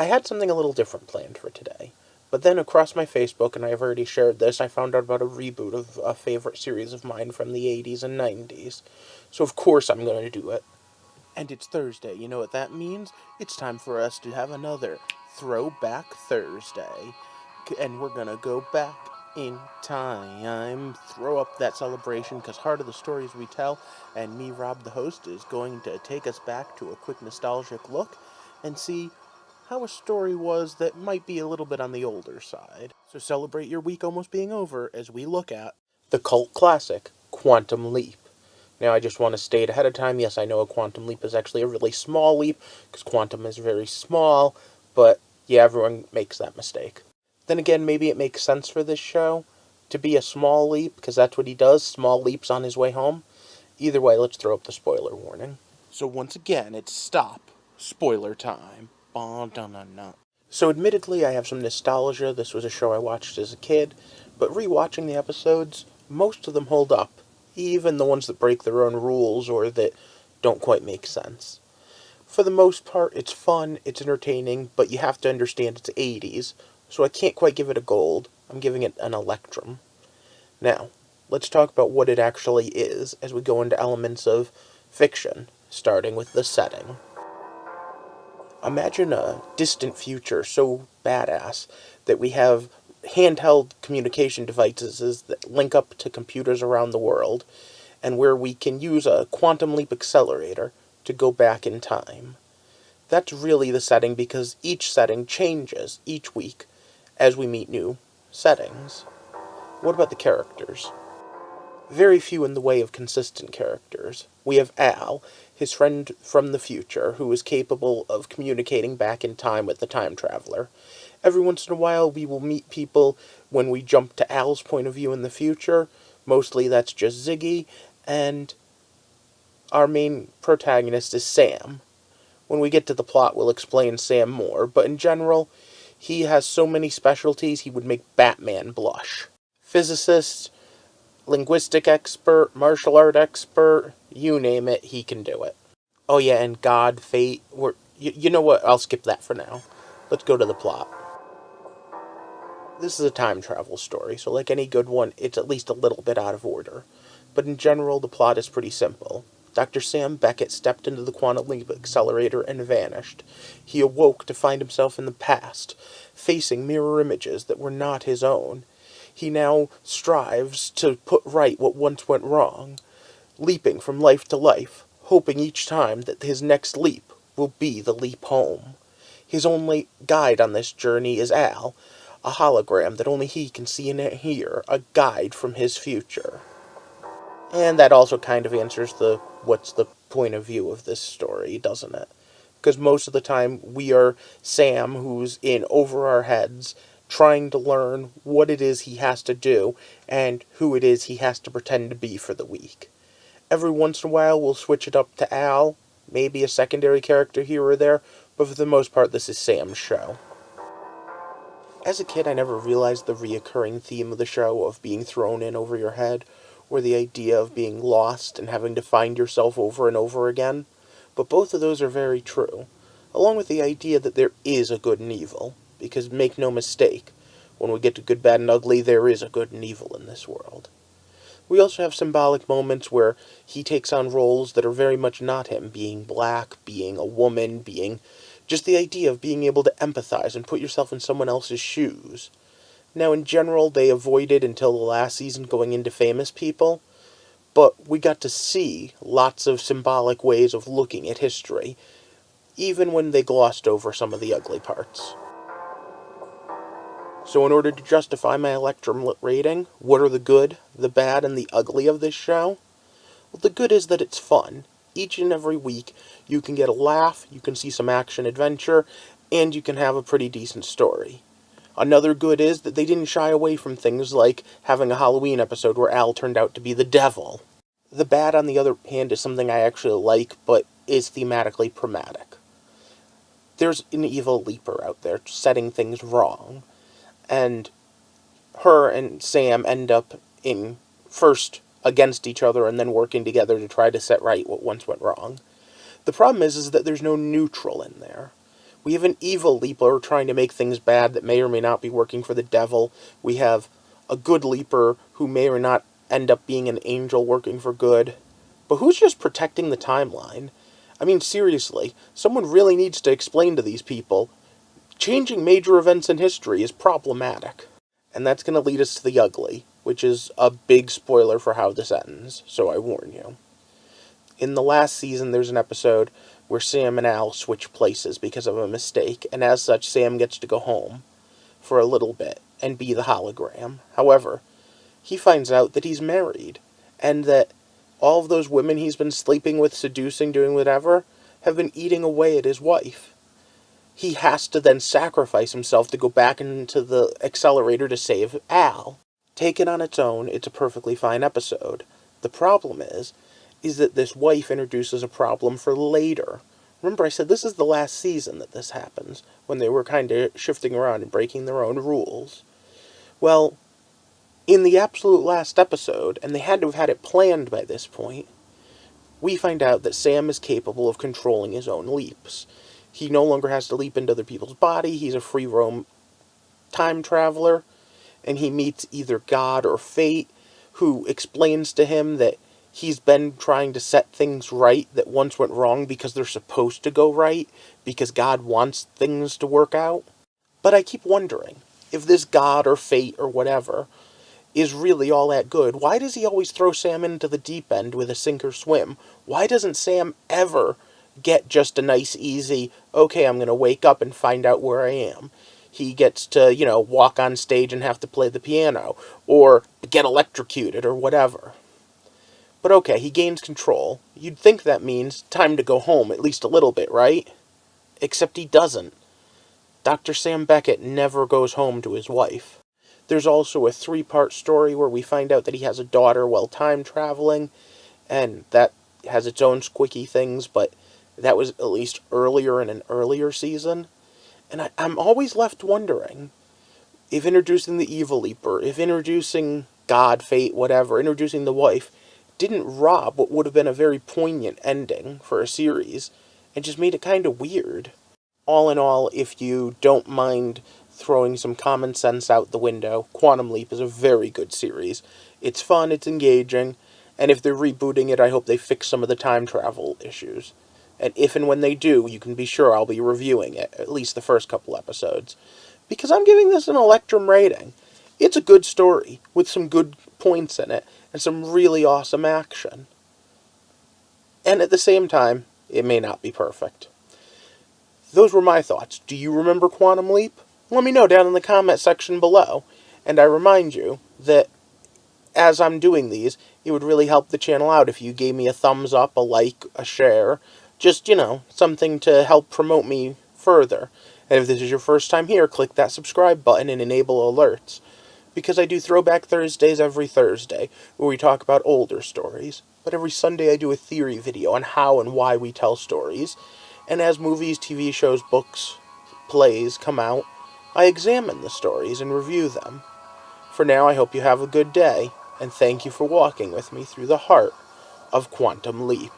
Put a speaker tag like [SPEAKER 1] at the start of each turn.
[SPEAKER 1] I had something a little different planned for today. But then across my Facebook, and I have already shared this, I found out about a reboot of a favorite series of mine from the 80s and 90s. So of course I'm going to do it. And it's Thursday. You know what that means? It's time for us to have another Throwback Thursday. And we're going to go back in time. Throw up that celebration, because Heart of the Stories We Tell, and me, Rob the host, is going to take us back to a quick nostalgic look and see how a story was that might be a little bit on the older side. So celebrate your week almost being over as we look at the cult classic, Quantum Leap. Now, I just want to state ahead of time, yes, I know a quantum leap is actually a really small leap, because quantum is very small, but yeah, everyone makes that mistake. Then again, maybe it makes sense for this show to be a small leap, because that's what he does, small leaps on his way home. Either way, let's throw up the spoiler warning. So once again, it's stop. Spoiler time. So admittedly, I have some nostalgia. This was a show I watched as a kid, but rewatching the episodes, most of them hold up. Even the ones that break their own rules or that don't quite make sense. For the most part, it's fun, it's entertaining, but you have to understand it's 80s, so I can't quite give it a gold. I'm giving it an electrum. Now, let's talk about what it actually is as we go into elements of fiction, starting with the setting. Imagine a distant future so badass that we have handheld communication devices that link up to computers around the world, and where we can use a quantum leap accelerator to go back in time. That's really the setting, because each setting changes each week as we meet new settings. What about the characters? Very few in the way of consistent characters. We have Al, his friend from the future, who is capable of communicating back in time with the time traveler. Every once in a while we will meet people when we jump to Al's point of view in the future. Mostly that's just Ziggy, and our main protagonist is Sam. When we get to the plot, we'll explain Sam more, but in general, he has so many specialties he would make Batman blush. Physicist, linguistic expert, martial art expert, you name it, he can do it. Oh yeah, and God, fate, you know what, I'll skip that for now. Let's go to the plot. This is a time travel story, so like any good one, it's at least a little bit out of order. But in general, the plot is pretty simple. Dr. Sam Beckett stepped into the quantum leap accelerator and vanished. He awoke to find himself in the past, facing mirror images that were not his own. He now strives to put right what once went wrong, leaping from life to life, hoping each time that his next leap will be the leap home. His only guide on this journey is Al, a hologram that only he can see and hear, a guide from his future. And that also kind of answers the what's the point of view of this story, doesn't it? Because most of the time we are Sam, who's in over our heads, trying to learn what it is he has to do and who it is he has to pretend to be for the week. Every once in a while we'll switch it up to Al, maybe a secondary character here or there, but for the most part this is Sam's show. As a kid, I never realized the reoccurring theme of the show of being thrown in over your head, or the idea of being lost and having to find yourself over and over again. But both of those are very true, along with the idea that there is a good and evil, because make no mistake, when we get to good, bad, and ugly, there is a good and evil in this world. We also have symbolic moments where he takes on roles that are very much not him, being black, being a woman, being just the idea of being able to empathize and put yourself in someone else's shoes. Now, in general, they avoided until the last season going into famous people, but we got to see lots of symbolic ways of looking at history, even when they glossed over some of the ugly parts. So in order to justify my Electrum rating, what are the good, the bad, and the ugly of this show? Well, the good is that it's fun. Each and every week, you can get a laugh, you can see some action-adventure, and you can have a pretty decent story. Another good is that they didn't shy away from things like having a Halloween episode where Al turned out to be the devil. The bad, on the other hand, is something I actually like, but is thematically problematic. There's an evil leaper out there setting things wrong, and her and Sam end up in first against each other and then working together to try to set right what once went wrong. The problem is that there's no neutral in there. We have an evil leaper trying to make things bad that may or may not be working for the devil. We have a good leaper who may or not end up being an angel working for good. But who's just protecting the timeline? I mean, seriously, someone really needs to explain to these people. Changing major events in history is problematic. And that's going to lead us to the ugly, which is a big spoiler for how this ends, so I warn you. In the last season, there's an episode where Sam and Al switch places because of a mistake, and as such, Sam gets to go home for a little bit and be the hologram. However, he finds out that he's married, and that all of those women he's been sleeping with, seducing, doing whatever, have been eating away at his wife. He has to then sacrifice himself to go back into the accelerator to save Al. Taken on its own, it's a perfectly fine episode. The problem is that this wife introduces a problem for later. Remember, I said this is the last season that this happens, when they were kind of shifting around and breaking their own rules. Well, in the absolute last episode, and they had to have had it planned by this point, we find out that Sam is capable of controlling his own leaps. He no longer has to leap into other people's body, he's a free roam time traveler, and he meets either God or Fate, who explains to him that he's been trying to set things right that once went wrong because they're supposed to go right, because God wants things to work out. But I keep wondering, if this God or Fate or whatever is really all that good, why does he always throw Sam into the deep end with a sink or swim? Why doesn't Sam ever get just a nice, easy, okay, I'm going to wake up and find out where I am? He gets to, walk on stage and have to play the piano, or get electrocuted, or whatever. But okay, he gains control. You'd think that means time to go home, at least a little bit, right? Except he doesn't. Dr. Sam Beckett never goes home to his wife. There's also a 3-part story where we find out that he has a daughter while time traveling, and that has its own squicky things, but that was at least earlier in an earlier season. And I'm always left wondering, if introducing the evil leaper, if introducing God, Fate, whatever, introducing the wife, didn't rob what would have been a very poignant ending for a series, and just made it kind of weird. All in all, if you don't mind throwing some common sense out the window, Quantum Leap is a very good series. It's fun, it's engaging, and if they're rebooting it, I hope they fix some of the time travel issues. And if and when they do, you can be sure I'll be reviewing it, at least the first couple episodes. Because I'm giving this an Electrum rating. It's a good story, with some good points in it, and some really awesome action. And at the same time, it may not be perfect. Those were my thoughts. Do you remember Quantum Leap? Let me know down in the comment section below. And I remind you that as I'm doing these, it would really help the channel out if you gave me a thumbs up, a like, a share. Just, something to help promote me further. And if this is your first time here, click that subscribe button and enable alerts. Because I do Throwback Thursdays every Thursday, where we talk about older stories. But every Sunday I do a theory video on how and why we tell stories. And as movies, TV shows, books, plays come out, I examine the stories and review them. For now, I hope you have a good day, and thank you for walking with me through the heart of Quantum Leap.